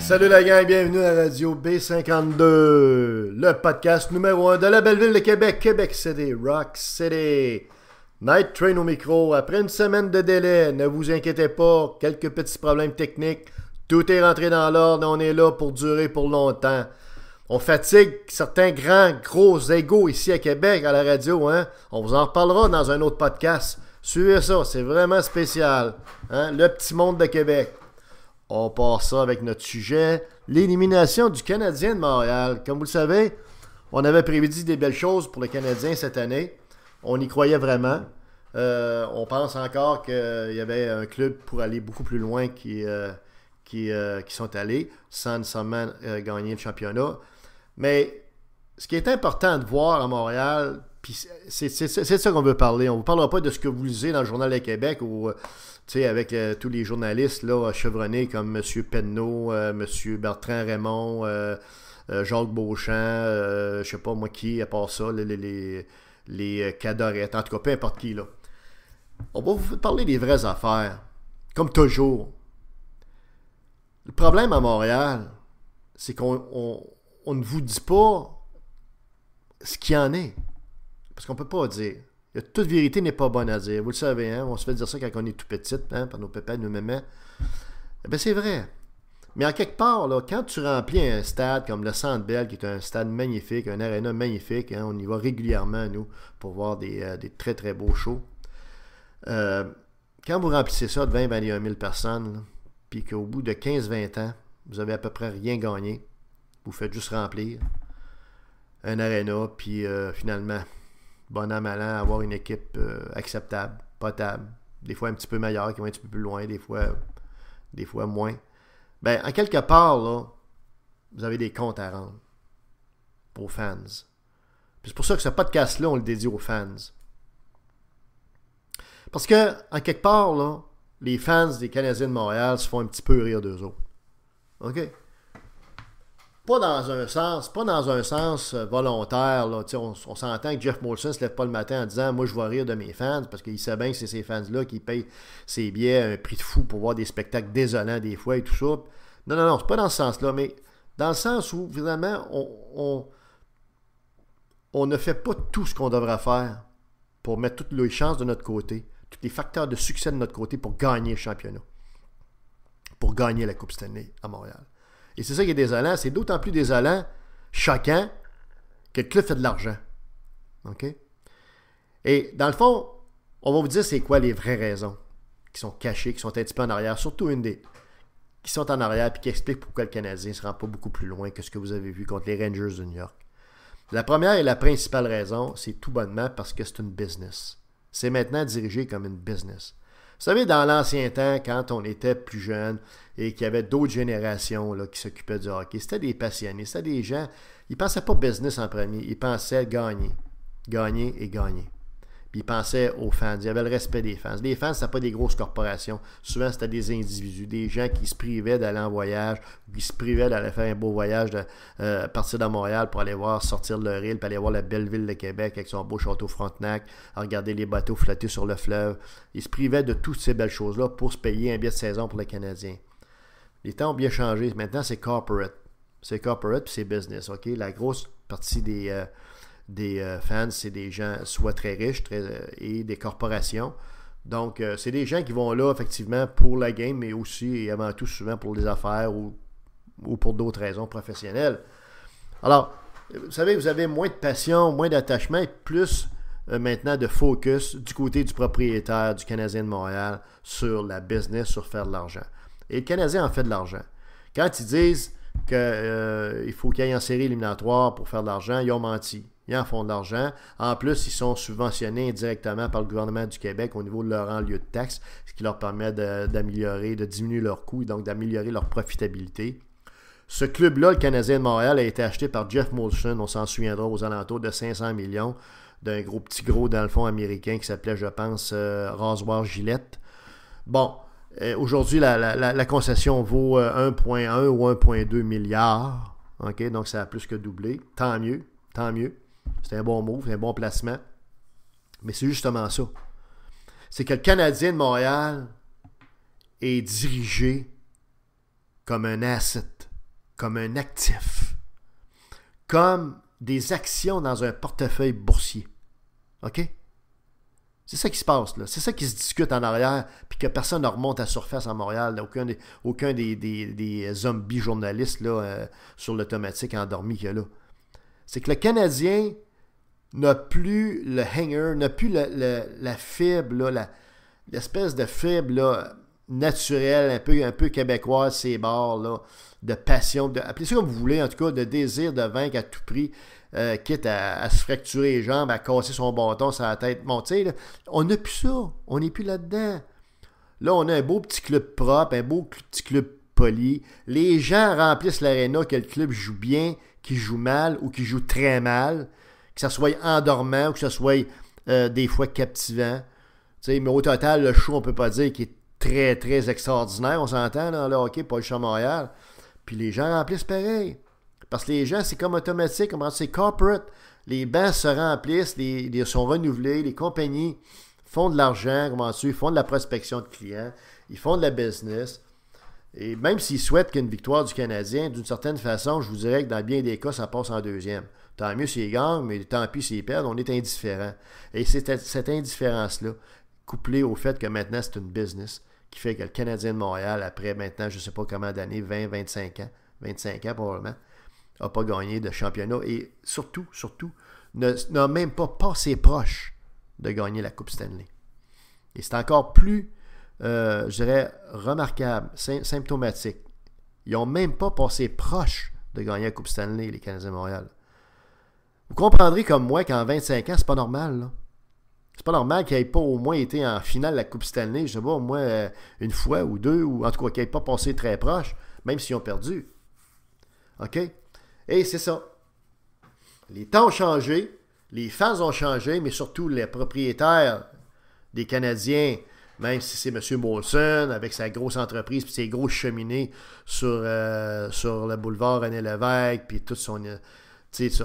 Salut la gang, bienvenue à la radio B52, le podcast numéro 1 de la belle ville de Québec, Québec City, Rock City. Night Train au micro, après une semaine de délai, ne vous inquiétez pas, quelques petits problèmes techniques, tout est rentré dans l'ordre, on est là pour durer pour longtemps. On fatigue certains gros égos ici à Québec à la radio, hein? On vous en reparlera dans un autre podcast. Suivez ça, c'est vraiment spécial, hein? Le petit monde de Québec. On part ça avec notre sujet, l'élimination du Canadien de Montréal. Comme vous le savez, on avait prédit des belles choses pour le Canadien cette année. On y croyait vraiment. On pense encore qu'il y avait un club pour aller beaucoup plus loin qui sont allés sans nécessairement gagner le championnat. Mais ce qui est important de voir à Montréal, puis c'est de ça qu'on veut parler. On ne vous parlera pas de ce que vous lisez dans le Journal de Québec ou avec tous les journalistes là, chevronnés comme M. Penneau, M. Bertrand Raymond, Jacques Beauchamp, je sais pas moi qui, à part ça, les Cadorettes, en tout cas, peu importe qui. Là. On va vous parler des vraies affaires, comme toujours. Le problème à Montréal, c'est qu'on ne vous dit pas ce qu'il y en est. Parce qu'on ne peut pas dire. Toute vérité n'est pas bonne à dire. Vous le savez, hein? On se fait dire ça quand on est tout petit, hein? Par nos pépins, nos mémés. Eh bien, c'est vrai. Mais en quelque part, là, quand tu remplis un stade comme le Centre Bell, qui est un stade magnifique, un aréna magnifique, hein? On y va régulièrement, nous, pour voir des très, très beaux shows. Quand vous remplissez ça de 20-21 000 personnes, puis qu'au bout de 15-20 ans, vous avez à peu près rien gagné, vous faites juste remplir un aréna, puis finalement, bon an, mal an, avoir une équipe acceptable, potable, des fois un petit peu meilleure, qui va un petit peu plus loin, des fois moins. Ben, en quelque part, là, vous avez des comptes à rendre aux fans. Puis c'est pour ça que ce podcast-là, on le dédie aux fans. Parce que, en quelque part, là, les fans des Canadiens de Montréal se font un petit peu rire d'eux autres. OK? Pas dans un sens volontaire. Là. On s'entend que Jeff Molson ne se lève pas le matin en disant « Moi, je vais rire de mes fans » parce qu'il sait bien que c'est ces fans-là qui payent ses billets à un prix de fou pour voir des spectacles désolants des fois et tout ça. Non, c'est pas dans ce sens-là, mais dans le sens où, finalement, on ne fait pas tout ce qu'on devrait faire pour mettre toutes les chances de notre côté, tous les facteurs de succès de notre côté pour gagner le championnat, pour gagner la Coupe Stanley à Montréal. Et c'est ça qui est désolant. C'est d'autant plus désolant, choquant, que le club fait de l'argent. OK? Et dans le fond, on va vous dire c'est quoi les vraies raisons qui sont cachées, qui sont un petit peu en arrière. Surtout une des qui sont en arrière et qui expliquent pourquoi le Canadien ne se rend pas beaucoup plus loin que ce que vous avez vu contre les Rangers de New York. La première et la principale raison, c'est tout bonnement parce que c'est une business. C'est maintenant dirigé comme une business. Vous savez, dans l'ancien temps, quand on était plus jeune et qu'il y avait d'autres générations là, qui s'occupaient du hockey, c'était des passionnés, c'était des gens, ils ne pensaient pas business en premier, ils pensaient gagner. Gagner et gagner. Puis ils pensaient aux fans, il y avait le respect des fans. Les fans, ce n'étaient pas des grosses corporations. Souvent, c'était des individus, des gens qui se privaient d'aller en voyage, qui se privaient d'aller faire un beau voyage, partir de Montréal pour aller voir sortir de leur île, puis aller voir la belle ville de Québec avec son beau château Frontenac, à regarder les bateaux flotter sur le fleuve. Ils se privaient de toutes ces belles choses-là pour se payer un billet de saison pour les Canadiens. Les temps ont bien changé. Maintenant, c'est corporate. C'est corporate puis c'est business. OK? La grosse partie des fans, c'est des gens soit très riches et des corporations. Donc, c'est des gens qui vont là, effectivement, pour la game, mais aussi et avant tout, souvent pour les affaires ou pour d'autres raisons professionnelles. Alors, vous savez, vous avez moins de passion, moins d'attachement et plus maintenant de focus du côté du propriétaire du Canadien de Montréal sur la business, sur faire de l'argent. Et le Canadien en fait de l'argent. Quand ils disent qu'il faut qu'il y ait en série éliminatoire pour faire de l'argent, ils ont menti. Ils en font de l'argent. En plus, ils sont subventionnés indirectement par le gouvernement du Québec au niveau de leur lieu de taxe, ce qui leur permet d'améliorer, de diminuer leurs coûts et donc d'améliorer leur profitabilité. Ce club-là, le Canadien de Montréal, a été acheté par Jeff Molson, on s'en souviendra, aux alentours de 500 millions, d'un petit gros dans le fond américain qui s'appelait, je pense, Rasoir Gillette. Bon, aujourd'hui, la concession vaut 1,1 ou 1,2 milliard. Okay? Donc, ça a plus que doublé. Tant mieux. C'est un bon move, un bon placement. Mais c'est justement ça. C'est que le Canadien de Montréal est dirigé comme un asset comme un actif, comme des actions dans un portefeuille boursier. OK? C'est ça qui se passe, là. C'est ça qui se discute en arrière, puis que personne ne remonte à la surface à Montréal. Aucun des zombies journalistes là, sur l'automatique endormi qu'il y a là. C'est que le Canadien n'a plus le hanger, n'a plus la fibre, là, l'espèce de fibre là, naturelle, un peu québécoise, ces bords, là, de passion, appelez ça comme vous voulez, en tout cas, de désir de vaincre à tout prix, quitte à se fracturer les jambes, à casser son bâton sur la tête. Bon, tu sais, là, on n'a plus ça. On n'est plus là-dedans. Là, on a un beau petit club propre, un beau petit club poli. Les gens remplissent l'aréna que le club joue bien, qu'il joue mal ou qu'il joue très mal, que ça soit endormant ou que ça soit des fois captivant. Tu sais, mais au total, le show, on peut pas dire qu'il est très, très extraordinaire. On s'entend dans le hockey, pas le champ Montréal. Puis les gens remplissent pareil. Parce que les gens, c'est comme automatique, c'est corporate. Les bancs se remplissent, ils sont renouvelés, les compagnies font de l'argent, ils font de la prospection de clients, ils font de la business. Et même s'ils souhaitent qu'une victoire du Canadien, d'une certaine façon, je vous dirais que dans bien des cas, ça passe en deuxième. Tant mieux s'ils gagnent, mais tant pis s'ils perdent, on est indifférent. Et c'est cette indifférence-là, couplée au fait que maintenant c'est une business, qui fait que le Canadien de Montréal, après maintenant, je ne sais pas combien d'années, 20, 25 ans probablement, n'a pas gagné de championnat et surtout, n'a même pas passé proche de gagner la Coupe Stanley. Et c'est encore plus, je dirais, remarquable, symptomatique. Ils n'ont même pas passé proche de gagner la Coupe Stanley, les Canadiens de Montréal. Vous comprendrez comme moi qu'en 25 ans, c'est pas normal, là. C'est pas normal qu'il n'ait pas au moins été en finale de la Coupe Stanley, je sais pas, au moins une fois ou deux, ou en tout cas qu'il n'ait pas passé très proche, même s'ils ont perdu. OK? Et c'est ça. Les temps ont changé, les fans ont changé, mais surtout les propriétaires des Canadiens, même si c'est M. Molson, avec sa grosse entreprise et ses grosses cheminées sur le boulevard René Lévesque, puis tout son...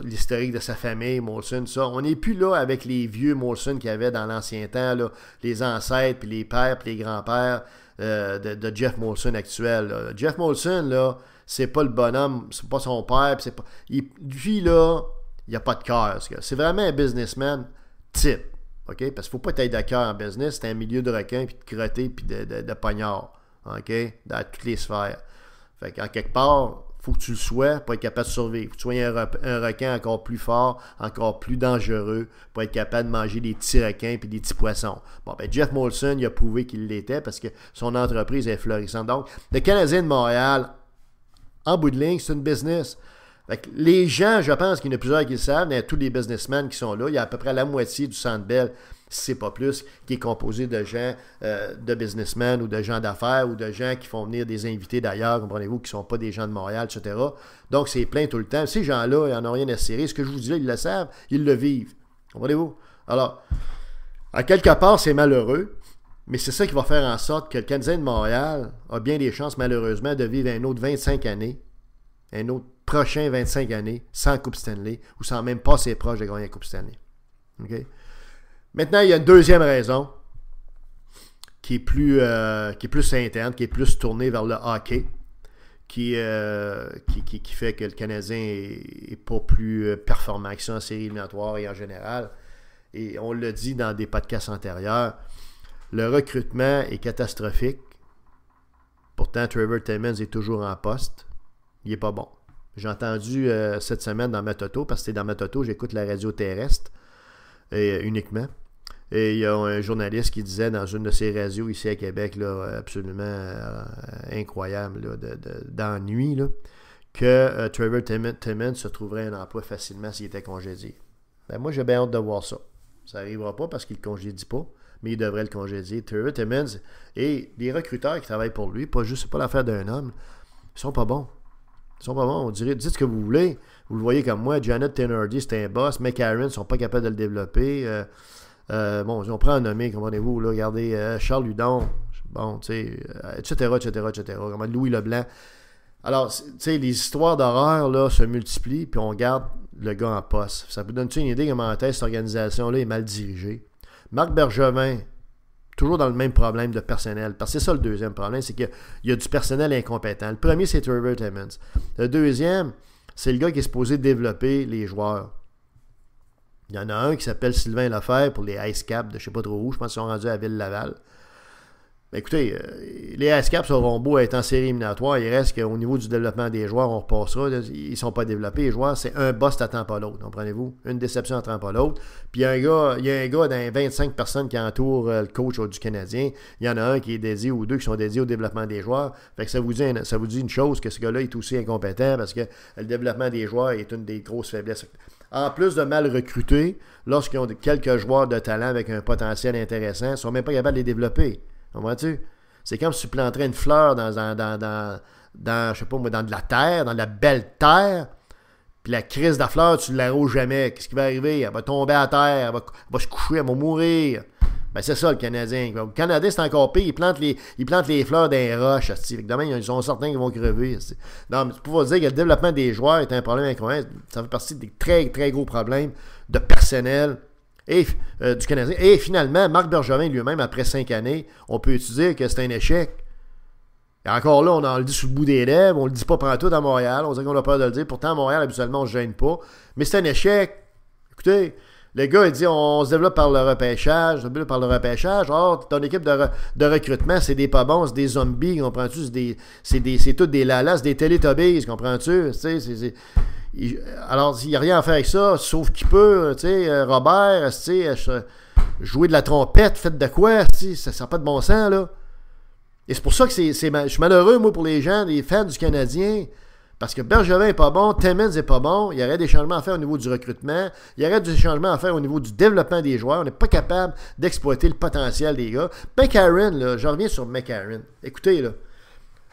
l'historique de sa famille, Molson, ça. On n'est plus là avec les vieux Molson qu'il y avait dans l'ancien temps, là, les ancêtres, puis les pères, puis les grands-pères de Jeff Molson actuel. Là. Jeff Molson, là, c'est pas le bonhomme, c'est pas son père, puis c'est pas... lui, là, il a pas de cœur. C'est vraiment un businessman type. OK? Parce qu'il faut pas être de cœur en business, c'est un milieu de requins, puis de crottés, puis de pognards. OK? Dans toutes les sphères. Fait qu'en quelque part... faut que tu le sois pour être capable de survivre. Faut que tu sois un requin encore plus fort, encore plus dangereux pour être capable de manger des petits requins et des petits poissons. Bon, ben Jeff Molson, il a prouvé qu'il l'était parce que son entreprise est florissante. Donc, le Canadien de Montréal, en bout de ligne, c'est une business. Fait que les gens, je pense qu'il y en a plusieurs qui le savent, mais tous les businessmen qui sont là, il y a à peu près la moitié du Centre Bell, si c'est pas plus, qui est composé de gens, de businessmen ou de gens d'affaires ou de gens qui font venir des invités d'ailleurs, comprenez-vous, qui ne sont pas des gens de Montréal, etc. Donc, c'est plein tout le temps. Ces gens-là, ils n'en ont rien à cirer. Ce que je vous dis là, ils le savent, ils le vivent. Comprenez-vous? Alors, à quelque part, c'est malheureux, mais c'est ça qui va faire en sorte que le Canadien de Montréal a bien des chances, malheureusement, de vivre un autre 25 années, un autre prochain 25 années, sans Coupe Stanley, ou sans même passer proche de gagner la Coupe Stanley. OK? Maintenant, il y a une deuxième raison qui est plus interne, qui est plus tournée vers le hockey, qui fait que le Canadien n'est pas plus performant que ça en série éliminatoire et en général. Et on l'a dit dans des podcasts antérieurs, le recrutement est catastrophique. Pourtant, Trevor Timmins est toujours en poste. Il n'est pas bon. J'ai entendu cette semaine dans ma toto, parce que c'est dans ma toto, j'écoute la radio terrestre uniquement. Et il y a un journaliste qui disait dans une de ses radios ici à Québec, là, absolument incroyable, là, d'ennui, là, que Trevor Timmins se trouverait un emploi facilement s'il était congédié. Ben, moi, j'ai bien hâte de voir ça. Ça n'arrivera pas parce qu'il ne le congédie pas, mais il devrait le congédier. Trevor Timmins et les recruteurs qui travaillent pour lui, c'est pas l'affaire d'un homme, ils sont pas bons. Ils sont pas bons. On dirait, dites ce que vous voulez. Vous le voyez comme moi. Janet Tenordi, c'est un boss. McCarron, ils sont pas capables de le développer. On prend un nommé, comprenez-vous. Là, regardez, Charles Hudon. Bon, tu sais, etc. Louis Leblanc. Alors, tu sais, les histoires d'horreur, là, se multiplient, puis on garde le gars en poste. Ça peut donner une idée comment cette organisation-là est mal dirigée. Marc Bergevin, toujours dans le même problème de personnel. Parce que c'est ça le deuxième problème, c'est qu'il y a du personnel incompétent. Le premier, c'est Trevor Timmons. Le deuxième, c'est le gars qui est supposé développer les joueurs. Il y en a un qui s'appelle Sylvain Lefebvre pour les Ice Caps de je ne sais pas trop où. Je pense qu'ils sont rendus à Ville-Laval. Mais écoutez, les Ice Caps auront beau être en série éliminatoire. Il reste qu'au niveau du développement des joueurs, on repassera. Là, ils ne sont pas développés. Les joueurs, c'est un boss n'attend pas l'autre. Comprenez-vous? Une déception n'attend pas l'autre. Puis il y a un gars dans les 25 personnes qui entourent le coach du Canadien. Il y en a un qui est dédié ou deux qui sont dédiés au développement des joueurs. Fait que ça vous dit une chose, que ce gars-là est aussi incompétent parce que le développement des joueurs est une des grosses faiblesses. En plus de mal recruter, lorsqu'ils ont quelques joueurs de talent avec un potentiel intéressant, ils ne sont même pas capables de les développer. Comprends-tu? C'est comme si tu planterais une fleur dans je sais pas moi, dans de la terre, dans de la belle terre, puis la crise de la fleur, tu ne l'arroses jamais. Qu'est-ce qui va arriver? Elle va tomber à terre, elle va se coucher, elle va mourir. Ben c'est ça le Canadien. Le Canadien, c'est encore pire. Ils plantent les fleurs dans les roches. Demain, ils sont certains qui vont crever. Non, mais tu peux dire que le développement des joueurs est un problème incroyable. Ça fait partie des très, très gros problèmes de personnel du Canadien. Et finalement, Marc Bergevin lui-même, après 5 années, on peut dire que c'est un échec. Et encore là, on le dit sous le bout des lèvres. On le dit pas pantoute à Montréal. On dit qu'on a peur de le dire. Pourtant, à Montréal, habituellement, on ne se gêne pas. Mais c'est un échec. Écoutez, le gars, il dit on se développe par le repêchage. Ton équipe de recrutement, c'est des pas bons, c'est des zombies, comprends-tu? C'est tous des lalas, c'est des Teletubbies, comprends-tu? Alors, il n'y a rien à faire avec ça, sauf qu'il peut, Robert, jouer de la trompette, faites de quoi? Ça n'a pas de bon sens, là. Et c'est pour ça que je suis malheureux, moi, pour les gens, les fans du Canadien. Parce que Bergevin n'est pas bon, Timmons n'est pas bon, il y aurait des changements à faire au niveau du recrutement, il y aurait des changements à faire au niveau du développement des joueurs, on n'est pas capable d'exploiter le potentiel des gars. McCarron, là, je reviens sur McCarron. Écoutez, là,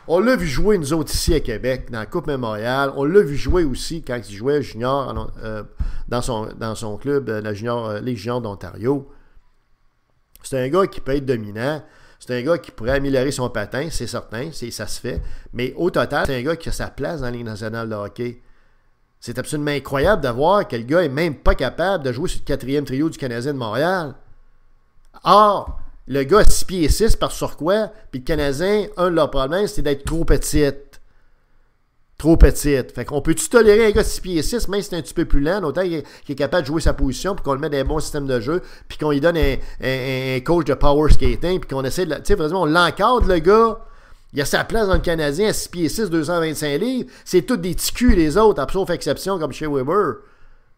on l'a vu jouer nous autres ici à Québec, dans la Coupe Mémorial, on l'a vu jouer aussi quand il jouait junior dans son club, les juniors d'Ontario. C'est un gars qui peut être dominant. C'est un gars qui pourrait améliorer son patin, c'est certain, ça se fait. Mais au total, c'est un gars qui a sa place dans la Ligue nationale de hockey. C'est absolument incroyable de voir que le gars n'est même pas capable de jouer sur le 4e trio du Canadien de Montréal. Or, le gars a 6 pieds 6 par sur quoi, puis le Canadien, un de leurs problèmes, c'est d'être trop petite. Trop petite. Fait qu'on peut-tu tolérer un gars de 6 pieds 6, même si c'est un petit peu plus lent, autant qu'il est capable de jouer sa position, puis qu'on le met dans un bon système de jeu, puis qu'on lui donne un coach de power skating, puis qu'on essaie de... Tu sais, vraiment, on l'encadre, le gars. Il a sa place dans le Canadien à 6 pieds 6, 225 livres. C'est tous des petits culs, les autres, sauf exception, comme chez Weber.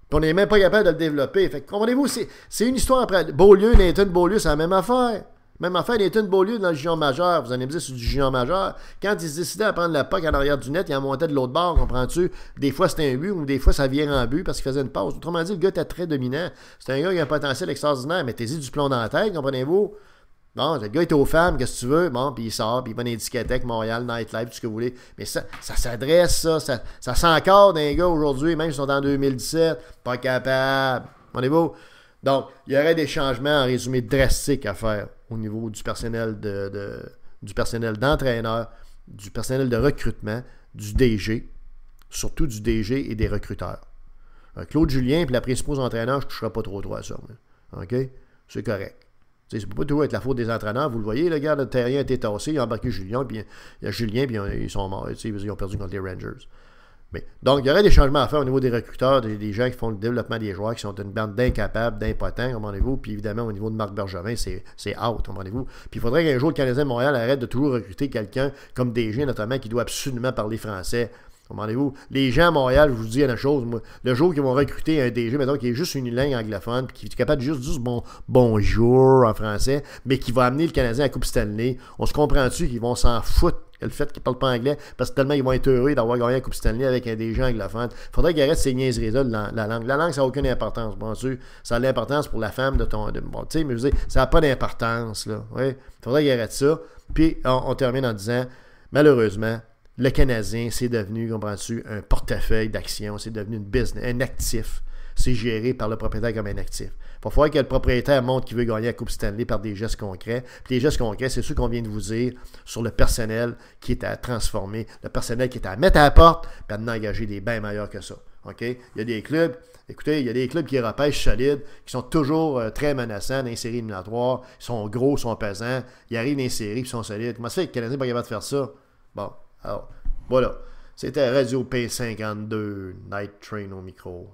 Puis on n'est même pas capable de le développer. Fait que, comprenez-vous, c'est une histoire après. Beaulieu, Nathan Beaulieu, c'est la même affaire. Même affaire, Nathan Beaulieu dans le junior majeur. Vous allez me dire, c'est du junior majeur. Quand il se décidait à prendre la puck en arrière du net, il en montait de l'autre bord, comprends-tu? Des fois, c'était un but ou des fois, ça vient en but parce qu'il faisait une passe. Autrement dit, le gars était très dominant. C'est un gars qui a un potentiel extraordinaire. Mettez-y du plomb dans la tête, comprenez-vous? Bon, le gars est aux femmes, qu'est-ce que tu veux? Bon, puis il sort, puis il va dans les discothèques, Montréal, Nightlife, tout ce que vous voulez. Mais ça s'adresse, ça s'encadre d'un gars aujourd'hui, même s'ils sont en 2017, pas capable. Comprenez-vous? Donc, il y aurait des changements en résumé drastiques à faire au niveau du personnel du personnel d'entraîneur, du personnel de recrutement, du DG, surtout du DG et des recruteurs. Claude Julien et la principaux entraîneurs, je ne toucherai pas trop à ça. OK? C'est correct. Ça ne peut pas toujours être la faute des entraîneurs. Vous le voyez, le gars, le terrain a été tassé, il a embarqué Julien, puis il y a Julien, puis ils sont morts. Ils ont perdu contre les Rangers. Mais, donc, il y aurait des changements à faire au niveau des recruteurs, des gens qui font le développement des joueurs, qui sont une bande d'incapables, d'impotents, comprenez-vous. Puis évidemment, au niveau de Marc Bergevin, c'est out, comprenez-vous. Puis il faudrait qu'un jour, le Canadien de Montréal arrête de toujours recruter quelqu'un comme DG, notamment, qui doit absolument parler français. Comprenez-vous? Les gens à Montréal, je vous dis une chose, moi, le jour qu'ils vont recruter un DG, mettons, qui est juste une langue anglophone, puis qui est capable de juste dire bonjour en français, mais qui va amener le Canadien à la Coupe Stanley, on se comprend-tu qu'ils vont s'en foutre le fait qu'ils ne parlent pas anglais, parce que tellement ils vont être heureux d'avoir gagné la Coupe Stanley avec un DG anglophone. Il faudrait qu'ils arrêtent ces niaiseries-là de la langue. La langue, ça n'a aucune importance. Bon, sûr, ça a l'importance pour la femme de ton... bon, tu sais, mais je veux dire, ça n'a pas d'importance, là. Ouais. Il faudrait qu'ils arrêtent ça. Puis, on termine en disant, malheureusement, le Canadien, c'est devenu, comprends-tu, un portefeuille d'actions, c'est devenu une business, un actif. C'est géré par le propriétaire comme un actif. Il va falloir que le propriétaire montre qu'il veut gagner la Coupe Stanley par des gestes concrets. Puis les gestes concrets, c'est ceux qu'on vient de vous dire sur le personnel qui est à transformer, le personnel qui est à mettre à la porte, puis à en engager des bien meilleurs que ça. OK? Il y a des clubs, écoutez, il y a des clubs qui repêchent solides, qui sont toujours très menaçants dans les séries éliminatoires. Ils sont gros, ils sont pesants. Ils arrivent dans les séries, ils sont solides. Comment ça fait que le Canadien n'est pas capable de faire ça? Bon, alors, voilà. C'était Radio P52, Night Train au micro.